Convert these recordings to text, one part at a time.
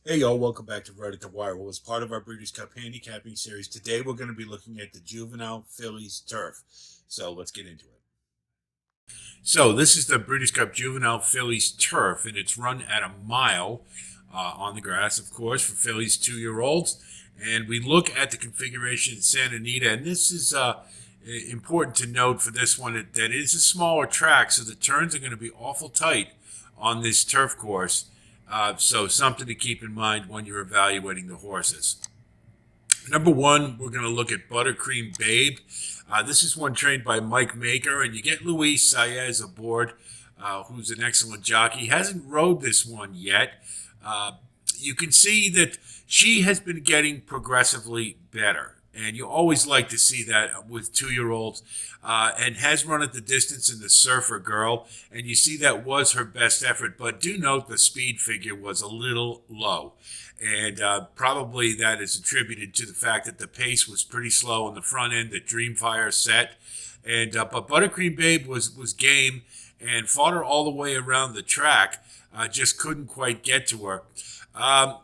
Hey y'all, welcome back to Right at the Wire. Well, as part of our Breeders' Cup Handicapping series, today we're going to be looking at the Juvenile Fillies turf. So let's get into it. So this is the Breeders' Cup Juvenile Fillies turf, and it's run at a mile on the grass, of course, for fillies 2 year olds. And we look at the configuration in Santa Anita, and this is important to note for this one that it is a smaller track, so the turns are going to be awful tight on this turf course. So something to keep in mind when you're evaluating the horses. Number one, we're going to look at Buttercream Babe. This is one trained by Mike Maker, and you get Luis Saez aboard, who's an excellent jockey. He hasn't rode this one yet. Uh, you can see that she has been getting progressively better. And you always like to see that with 2 year olds, and has run at the distance in the Surfer Girl. And you see that was her best effort. But do note the speed figure was a little low. And probably that is attributed to the fact that the pace was pretty slow on the front end that Dreamfire set. And but Buttercream Babe was game and fought her all the way around the track. Just couldn't quite get to her. Um,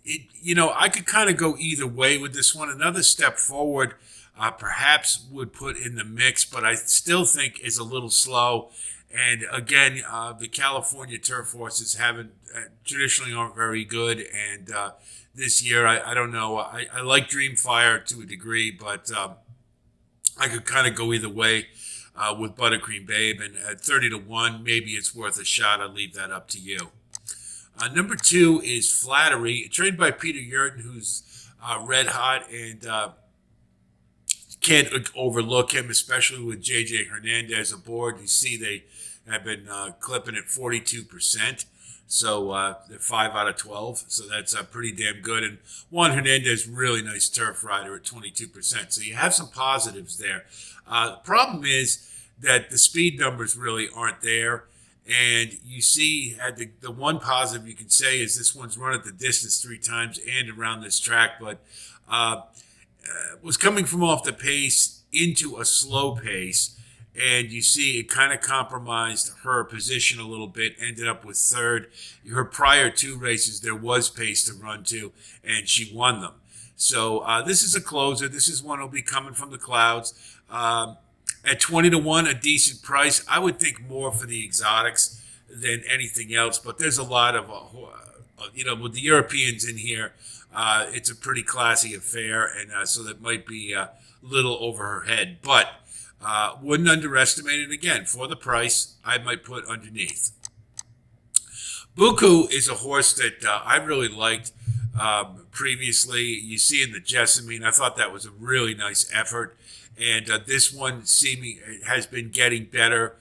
I could kind of go either way with this one. Another step forward, perhaps would put in the mix, but I still think is a little slow. And again, the California turf horses haven't traditionally aren't very good. And this year, I don't know. I like Dreamfire to a degree, but I could kind of go either way with Buttercream Babe. And at 30 to 1, maybe it's worth a shot. I'll leave that up to you. Number two is Flattery, trained by Peter Yurton, who's red hot, and can't overlook him, especially with J.J. Hernandez aboard. You see they have been clipping at 42%. So they're 5 out of 12. So that's pretty damn good. And Juan Hernandez, really nice turf rider at 22%. So you have some positives there. The problem is that the speed numbers really aren't there. And you see, the one positive you can say is this one's run at the distance 3 times and around this track, but was coming from off the pace into a slow pace. And you see, it kind of compromised her position a little bit, ended up with third. Her prior 2 races, there was pace to run to, and she won them. So this is a closer. This is one that'll be coming from the clouds. At 20 to 1, a decent price. I would think more for the exotics than anything else, but there's a lot of, with the Europeans in here, it's a pretty classy affair, and so that might be a little over her head. But wouldn't underestimate it. Again, for the price, I might put underneath. Buku is a horse that I really liked previously. You see in the Jessamine, I thought that was a really nice effort. And this one seeming has been getting better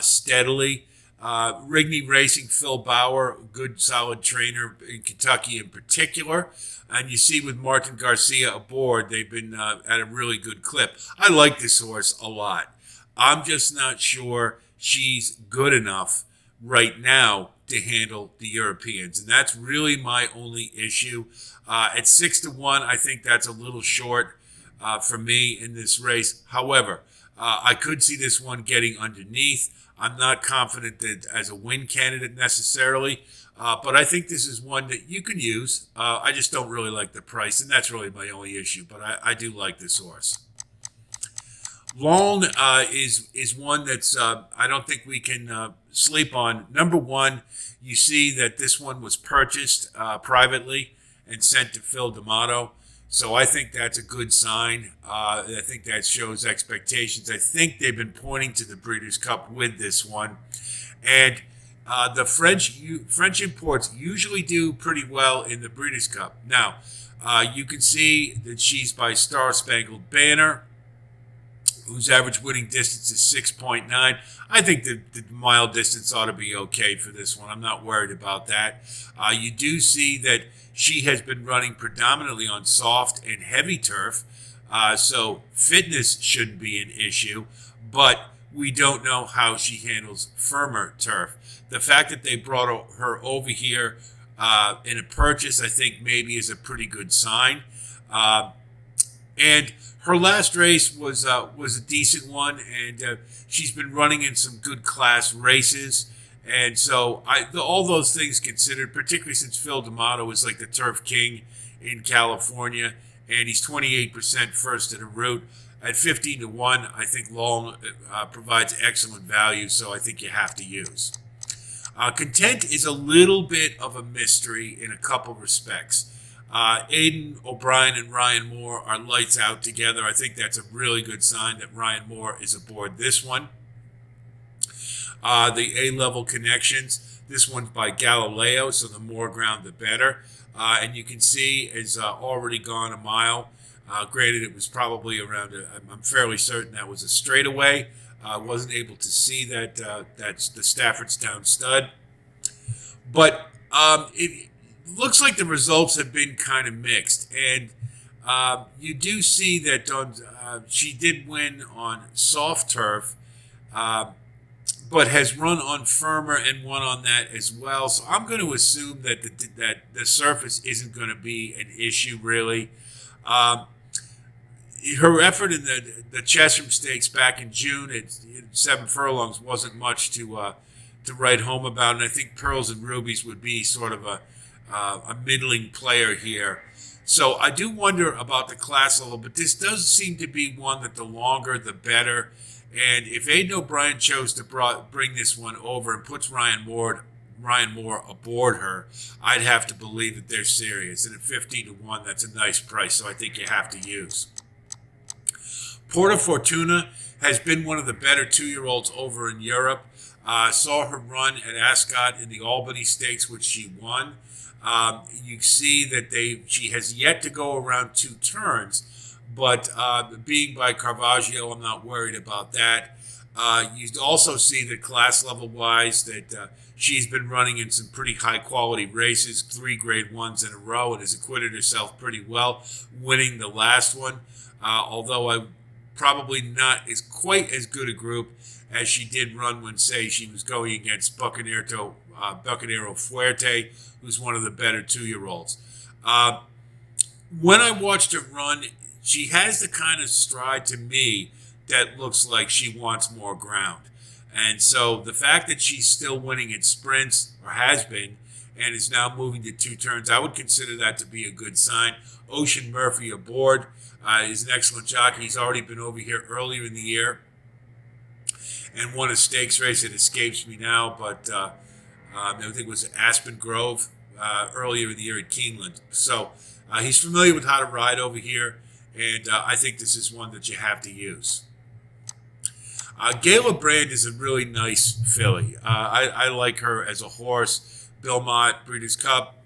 steadily. Rigney Racing, Phil Bauer, good solid trainer in Kentucky in particular. And you see with Martin Garcia aboard, they've been at a really good clip. I like this horse a lot. I'm just not sure she's good enough right now to handle the Europeans. And that's really my only issue. At 6 to 1, I think that's a little short for me in this race. However, I could see this one getting underneath. I'm not confident that as a win candidate necessarily, but I think this is one that you can use. I just don't really like the price, and that's really my only issue, but I do like this horse. Long is one that's I don't think we can sleep on. Number one, you see that this one was purchased privately and sent to Phil D'Amato. So I think that's a good sign. I think that shows expectations. I think they've been pointing to the Breeders' Cup with this one. And the French imports usually do pretty well in the Breeders' Cup. Now, you can see that she's by Star Spangled Banner, whose average winning distance is 6.9. I think the mile distance ought to be okay for this one. I'm not worried about that. You do see that she has been running predominantly on soft and heavy turf, so fitness shouldn't be an issue, but we don't know how she handles firmer turf. The fact that they brought her over here in a purchase, I think maybe is a pretty good sign. And her last race was a decent one, and she's been running in some good class races. And so all those things considered, particularly since Phil D'Amato is like the turf king in California, and he's 28% first at a route. At 15 to 1, I think Long provides excellent value, so I think you have to use. Content is a little bit of a mystery in a couple respects. Aiden O'Brien and Ryan Moore are lights out together. I think that's a really good sign that Ryan Moore is aboard this one. The A-level connections. This one's by Galileo, so the more ground, the better. And you can see it's already gone a mile. Granted, it was probably around, I'm fairly certain that was a straightaway. Wasn't able to see that that's the Staffordstown stud. But it looks like the results have been kind of mixed. And you do see that she did win on soft turf, but has run on firmer and won on that as well. So I'm going to assume that the surface isn't going to be an issue, really. Her effort in the Chesham Stakes back in June at 7 furlongs wasn't much to write home about, and I think Pearls and Rubies would be sort of a middling player here. So I do wonder about the class level, but this does seem to be one that the longer, the better. And if Aiden O'Brien chose to bring this one over and puts Ryan Moore aboard her, I'd have to believe that they're serious. And at 15 to 1, that's a nice price, so I think you have to use. Porta Fortuna has been one of the better 2-year-olds over in Europe. Saw her run at Ascot in the Albany Stakes, which she won. You see that she has yet to go around 2 turns, but being by Caravaggio, I'm not worried about that. You also see that class level wise that she's been running in some pretty high quality races, 3 grade 1s in a row, and has acquitted herself pretty well, winning the last one. Although I probably not quite as good a group as she did run when, say, she was going against Bucanero Fuerte, who's one of the better 2-year-olds. When I watched her run, she has the kind of stride to me that looks like she wants more ground. And so the fact that she's still winning in sprints, or has been, and is now moving to 2 turns, I would consider that to be a good sign. Ocean Murphy aboard is an excellent jockey. He's already been over here earlier in the year and won a stakes race. It escapes me now, but I think it was Aspen Grove earlier in the year at Keeneland. So he's familiar with how to ride over here, and I think this is one that you have to use. Gala Brand is a really nice filly. I like her as a horse. Bill Mott, Breeders' Cup,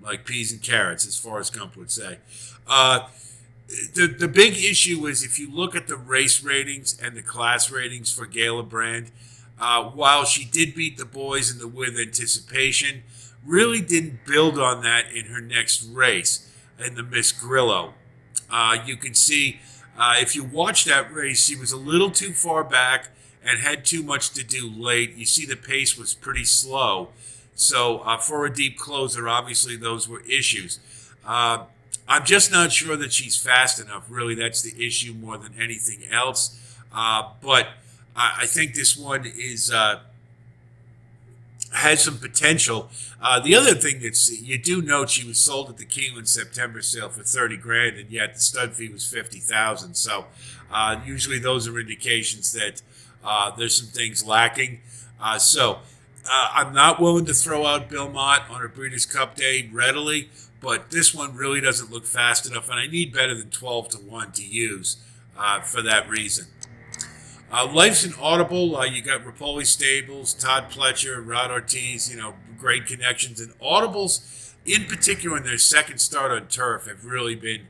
like peas and carrots, as Forrest Gump would say. The big issue is if you look at the race ratings and the class ratings for Gala Brand, while she did beat the boys in the With Anticipation, really didn't build on that in her next race in the Miss Grillo. You can see if you watch that race, she was a little too far back and had too much to do late. You see the pace was pretty slow. So for a deep closer, obviously those were issues. I'm just not sure that she's fast enough. Really, that's the issue more than anything else. But I think this one has some potential. The other thing you do note, she was sold at the Keeneland September sale for $30,000, and yet the stud fee was $50,000. So usually those are indications that there's some things lacking. I'm not willing to throw out Bill Mott on her Breeders' Cup Day readily, but this one really doesn't look fast enough, and I need better than 12 to 1 to use for that reason. Life's an Audible. You got Rapoli Stables, Todd Pletcher, Rod Ortiz, great connections. And Audibles, in particular, in their second start on turf, have really been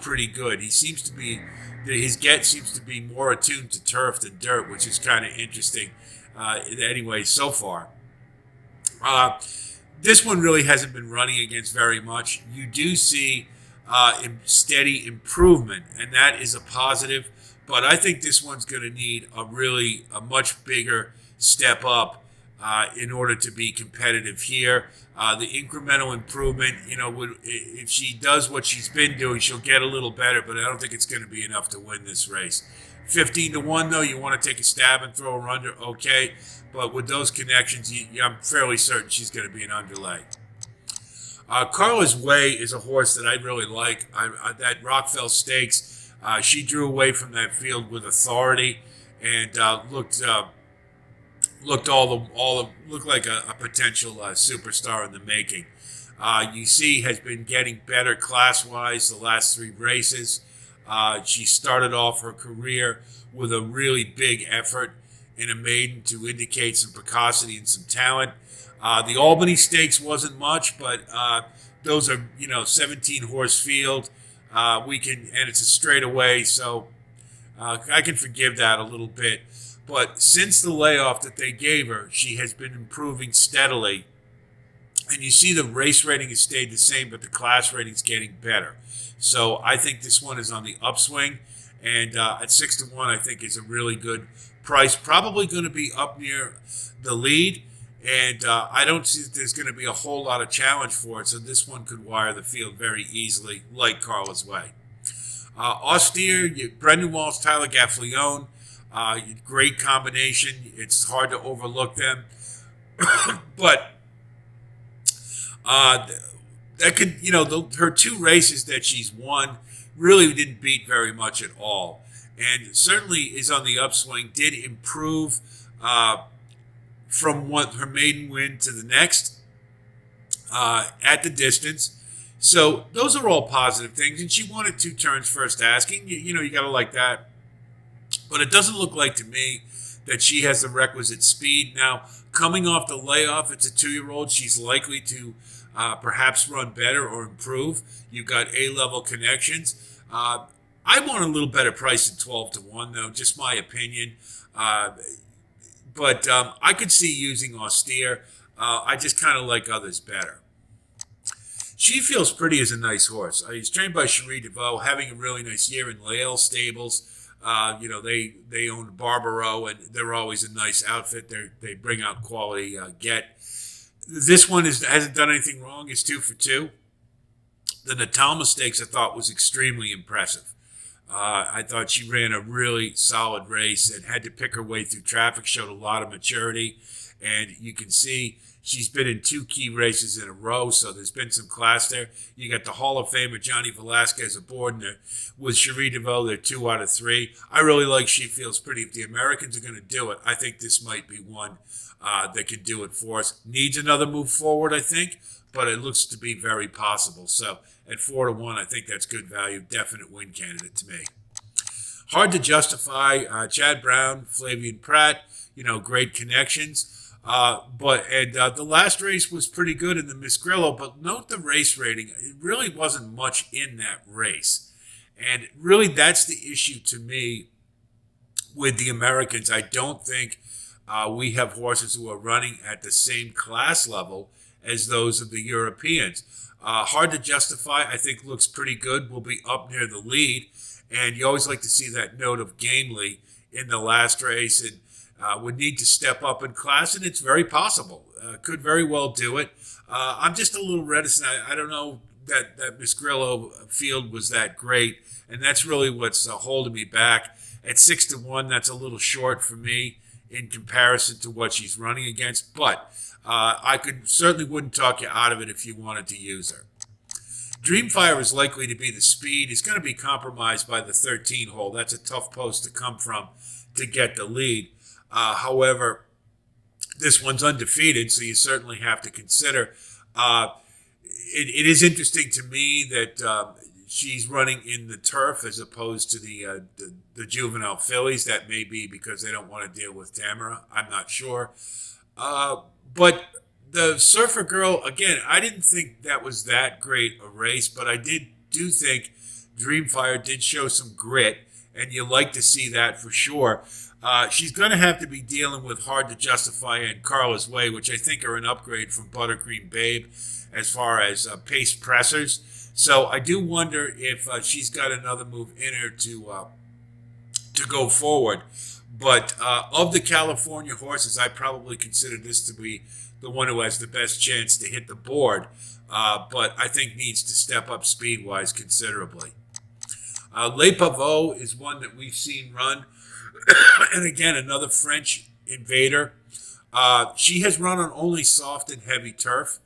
pretty good. His get seems to be more attuned to turf than dirt, which is kind of interesting anyway so far. This one really hasn't been running against very much. You do see steady improvement, and that is a positive. But I think this one's going to need a much bigger step up in order to be competitive here. The incremental improvement, if she does what she's been doing, she'll get a little better, but I don't think it's going to be enough to win this race. 15 to 1, though, you want to take a stab and throw her under, okay. But with those connections, I'm fairly certain she's going to be an underlay. Carla's Way is a horse that I really like. That Rockfell Stakes, she drew away from that field with authority and looked like a potential superstar in the making. You see, has been getting better class-wise the last 3 races. She started off her career with a really big effort in a maiden to indicate some precocity and some talent. The Albany Stakes wasn't much, but those are 17 horse field. And it's a straightaway, so I can forgive that a little bit. But since the layoff that they gave her, she has been improving steadily. And you see the race rating has stayed the same, but the class rating is getting better. So I think this one is on the upswing. And at 6 to 1, I think is a really good price. Probably going to be up near the lead. And I don't see that there's going to be a whole lot of challenge for it. So this one could wire the field very easily, like Carla's Way. Austere, Brendan Walsh, Tyler Gaffleone. Great combination. It's hard to overlook them. But that could, her 2 races that she's won really didn't beat very much at all. And certainly is on the upswing, did improve from her maiden win to the next at the distance. So those are all positive things. And she won at 2 turns first asking. You got to like that. But it doesn't look like to me that she has the requisite speed. Now, coming off the layoff, it's a 2-year-old. She's likely to perhaps run better or improve. You've got A-level connections. I want a little better price than 12 to 1, though, just my opinion. But I could see using Austere. I just kind of like others better. She Feels Pretty is a nice horse. He's trained by Cherie DeVoe, having a really nice year in Lael Stables. They own Barbaro, and they're always a nice outfit. They bring out quality get. This one hasn't done anything wrong. It's 2 for 2. The Natal Mistakes I thought was extremely impressive. I thought she ran a really solid race and had to pick her way through traffic, showed a lot of maturity. And you can see she's been in 2 key races in a row, so there's been some class there. You got the Hall of Famer Johnny Velasquez aboard, and with Cherie DeVoe, they're 2 out of 3. I really like She Feels Pretty. If the Americans are going to do it, I think this might be one that can do it for us. Needs another move forward, I think, but it looks to be very possible. So at 4 to 1, I think that's good value. Definite win candidate to me. Hard to Justify. Chad Brown, Flavian Pratt, great connections. The last race was pretty good in the Miss Grillo, but note the race rating. It really wasn't much in that race. And really, that's the issue to me with the Americans. I don't think we have horses who are running at the same class level as those of the Europeans. Hard to Justify, I think, looks pretty good. Will be up near the lead. And you always like to see that note of Gamely in the last race. And would need to step up in class, and it's very possible. Could very well do it. I'm just a little reticent. I don't know that Miss Grillo field was that great, and that's really what's holding me back. At 6 to 1, that's a little short for me in comparison to what she's running against, but I certainly wouldn't talk you out of it if you wanted to use her. Dreamfire is likely to be the speed. It's going to be compromised by the 13 hole. That's a tough post to come from to get the lead. However, this one's undefeated, so you certainly have to consider. It is interesting to me that she's running in the turf as opposed to the Juvenile Fillies. That may be because they don't want to deal with Tamara. I'm not sure. But the Surfer Girl, again, I didn't think that was that great a race, but I do think Dreamfire did show some grit, and you like to see that for sure. She's going to have to be dealing with Hard to Justify and Carla's Way, which I think are an upgrade from Buttercream Babe as far as pace pressers. So I do wonder if she's got another move in her to go forward. But of the California horses, I probably consider this to be the one who has the best chance to hit the board, but I think needs to step up speed-wise considerably. Le Pavot is one that we've seen run And again, another French invader. She has run on only soft and heavy turf,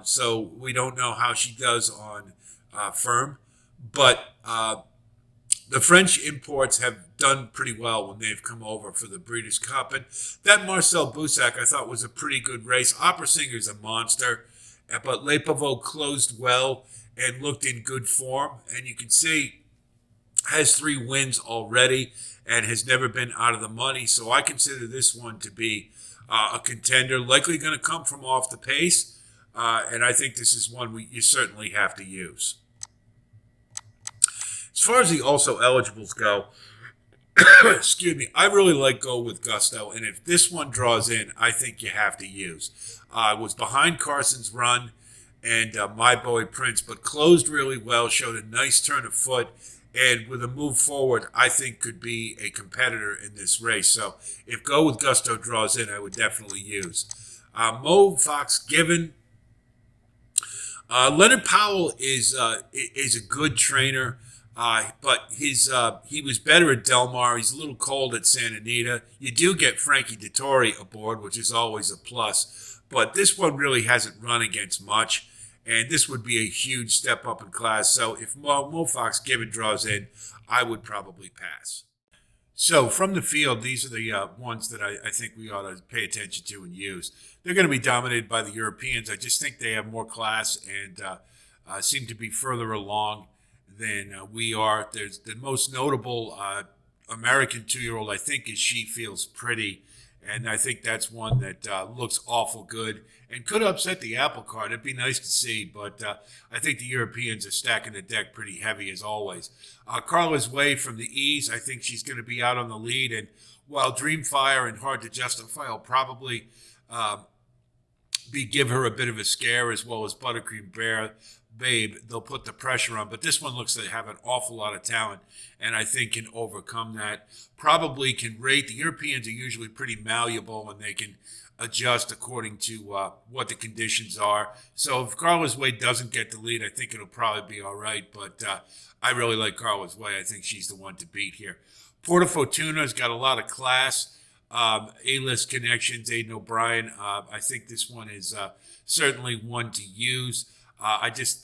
so we don't know how she does on firm. But the French imports have done pretty well when they've come over for the Breeders' Cup. And that Marcel Boussac I thought was a pretty good race. Opera Singer's a monster, but Le Pavot closed well and looked in good form. And you can see has 3 wins already and has never been out of the money. So I consider this one to be a contender, likely going to come from off the pace. And I think this is one you certainly have to use. As far as the also eligibles go, excuse me, I really like Go with Gusto, and if this one draws in, I think you have to use. I was behind Carson's run and My Boy Prince, but closed really well, showed a nice turn of foot, and with a move forward, I think could be a competitor in this race. So if Go with Gusto draws in, I would definitely use. Mo Fox Given. Leonard Powell is a good trainer. But he was better at Del Mar. He's a little cold at Santa Anita. You do get Frankie Dettori aboard, which is always a plus. But this one really hasn't run against much, and this would be a huge step up in class. So if Mo Fox Given draws in, I would probably pass. So from the field, these are the ones that I think we ought to pay attention to and use. They're going to be dominated by the Europeans. I just think they have more class and seem to be further along than we are. There's the most notable American 2-year-old, I think, is She Feels Pretty. And I think that's one that looks awful good and could upset the apple cart. It'd be nice to see, but I think the Europeans are stacking the deck pretty heavy as always. Carla's Way from the Ease, I think she's going to be out on the lead. And while Dreamfire and Hard to Justify will probably give her a bit of a scare, as well as Buttercream Babe, they'll put the pressure on. But this one looks to have an awful lot of talent, and I think can overcome that. Probably can rate. The Europeans are usually pretty malleable, and they can adjust according to what the conditions are. So if Carla's Way doesn't get the lead, I think it'll probably be all right. But I really like Carla's Way. I think she's the one to beat here. Porta Fortuna's got a lot of class. A-list connections, Aidan O'Brien. I think this one is certainly one to use.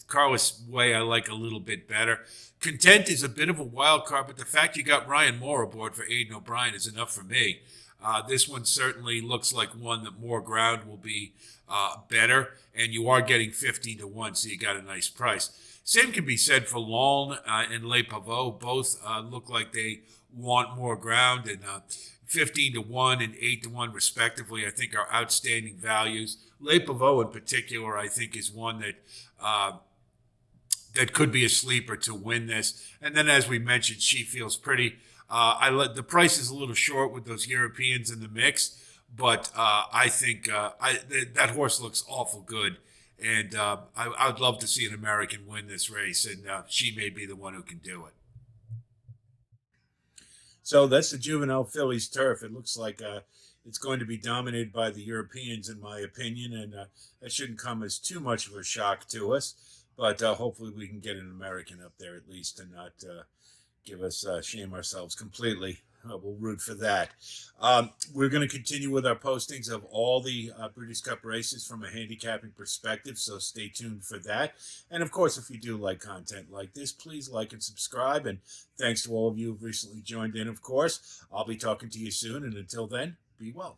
Carlos Way I like a little bit better. Content is a bit of a wild card, but the fact you got Ryan Moore aboard for Aidan O'Brien is enough for me. This one certainly looks like one that more ground will be better, and you are getting 15-1, so you got a nice price. Same can be said for Lawn and Le Pavot. Both look like they want more ground, and 15-1 and 8-1 respectively, I think are outstanding values. Le Pavot in particular, I think, is one that could be a sleeper to win this. And then, as we mentioned, She Feels Pretty. The price is a little short with those Europeans in the mix, but I think that horse looks awful good. And I'd love to see an American win this race, and she may be the one who can do it. So that's the Juvenile Fillies turf. It looks like it's going to be dominated by the Europeans, in my opinion, and that shouldn't come as too much of a shock to us. But hopefully we can get an American up there at least and not give us shame ourselves completely. We'll root for that. We're going to continue with our postings of all the Breeders' Cup races from a handicapping perspective, so stay tuned for that. And, of course, if you do like content like this, please like and subscribe. And thanks to all of you who've recently joined in, of course. I'll be talking to you soon, and until then, be well.